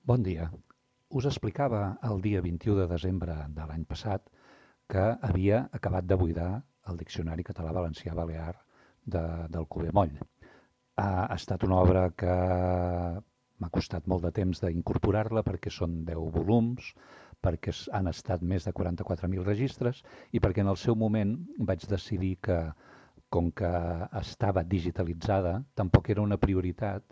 Bon dia. Us explicava el dia 21 de desembre de l'any passat que havia acabat de buidar el Diccionari Català-Valencià-Balear d'Alcover Moll. Ha estat una obra que m'ha costat molt de temps d'incorporar-la perquè són 10 volums, perquè han estat més de 44.000 registres i perquè en el seu moment vaig decidir que, com que estava digitalitzada, tampoc era una prioritat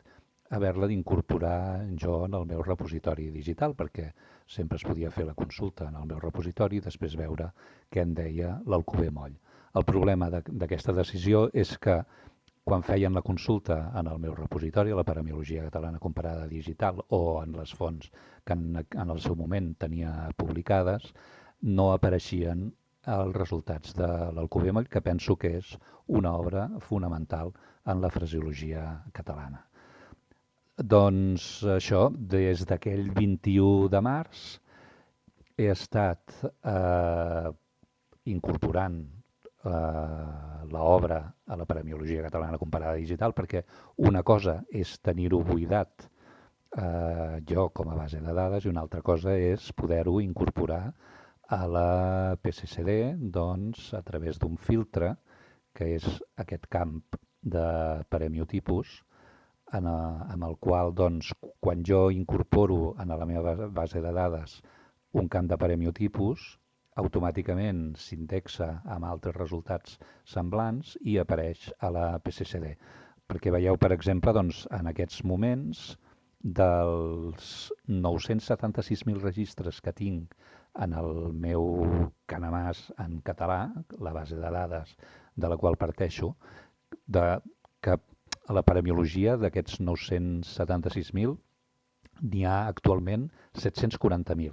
haver-la d'incorporar jo en el meu repositori digital, perquè sempre es podia fer la consulta en el meu repositori i després veure què en deia l'Alcover Moll. El problema d'aquesta decisió és que quan feien la consulta en el meu repositori, la Paramiologia Catalana Comparada Digital o en les fonts que en el seu moment tenia publicades, no apareixien els resultats de l'Alcover Moll, que penso que és una obra fonamental en la fraseologia catalana. Doncs això, des d'aquell 21 de març he estat incorporant l'obra a la Paramiologia Catalana Comparada Digital perquè una cosa és tenir-ho buidat jo com a base de dades i una altra cosa és poder-ho incorporar a la PCCD doncs, a través d'un filtre que és aquest camp de paremiotipus amb el qual, doncs, quan jo incorporo en la meva base de dades un camp de paremiotipus, automàticament s'indexa amb altres resultats semblants i apareix a la PCCD. Perquè veieu, per exemple, doncs, en aquests moments, dels 976.000 registres que tinc en el meu Canamàs en català, la base de dades de la qual parteixo, de, que a la paramiologia d'aquests 976.000 n'hi ha actualment 740.000.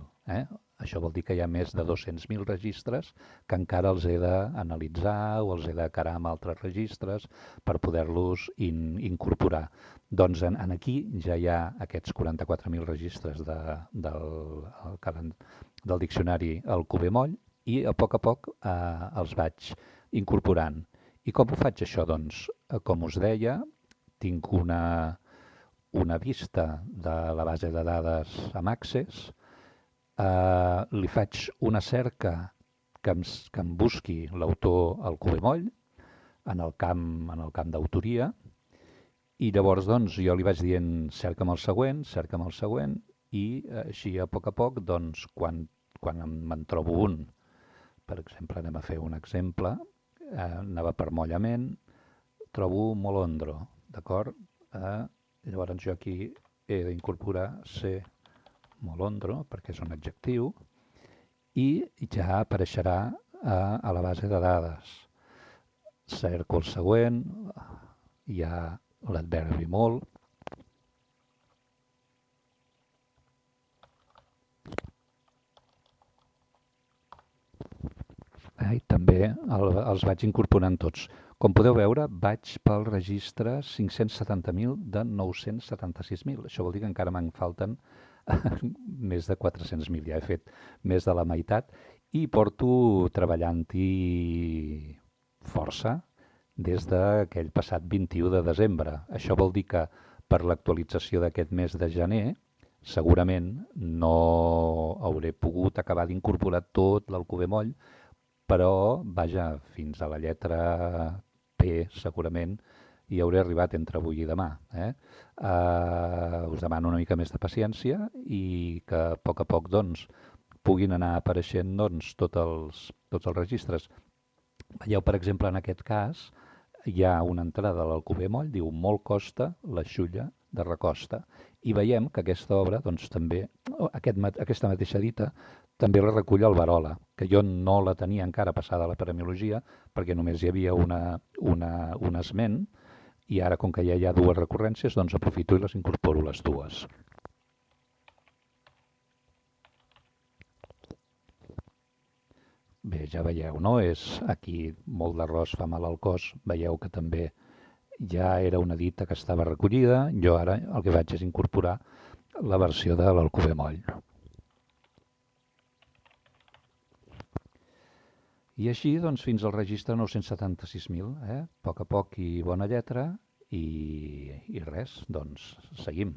Això vol dir que hi ha més de 200.000 registres que encara els he d'analitzar o els he de carar amb altres registres per poder-los incorporar. Doncs en aquí ja hi ha aquests 44.000 registres del diccionari Alcover Moll i a poc els vaig incorporant. I com ho faig això? Doncs, com us deia, tinc una vista de la base de dades amb Access, li faig una cerca que em busqui l'autor Alcover Moll en el camp d'autoria i llavors doncs, jo li vaig dient cerca'm el següent i així a poc, doncs, quan me'n trobo un, per exemple, anem a fer un exemple, anava per Mollament, trobo Molondro, d'acord? Llavors jo aquí he d'incorporar ser Molondro, perquè és un adjectiu, i ja apareixerà a la base de dades. Cerco el següent, hi ha l'adverbi molt, i també els vaig incorporant tots. Com podeu veure, vaig pel registre 570.000 de 976.000. Això vol dir que encara me'n falten més de 400.000. Ja he fet més de la meitat i porto treballant-hi força des d'aquell passat 21 de desembre. Això vol dir que per l'actualització d'aquest mes de gener segurament no hauré pogut acabar d'incorporar tot l'Alcover Moll, però, vaja, fins a la lletra P segurament hi hauré arribat entre avui i demà. Us demano una mica més de paciència i que a poc doncs, puguin anar apareixent doncs, tots els registres. Veieu, per exemple, en aquest cas, hi ha una entrada a l'Alcover Moll, diu molt costa la xulla de Recosta, i veiem que aquesta obra, doncs, també, aquesta mateixa dita, també la recull el Barola, que jo no la tenia encara passada a la paramiologia, perquè només hi havia un esment, i ara, com que ja hi ha dues recurrències, doncs aprofito i les incorporo les dues. Bé, ja veieu, no? És aquí molt d'arròs fa mal al cos. Veieu que també ja era una dita que estava recollida. Jo ara el que faig és incorporar la versió de l'Alcover Moll. I així, doncs, fins al registre 976.000, A poc i bona lletra, i res, doncs, seguim.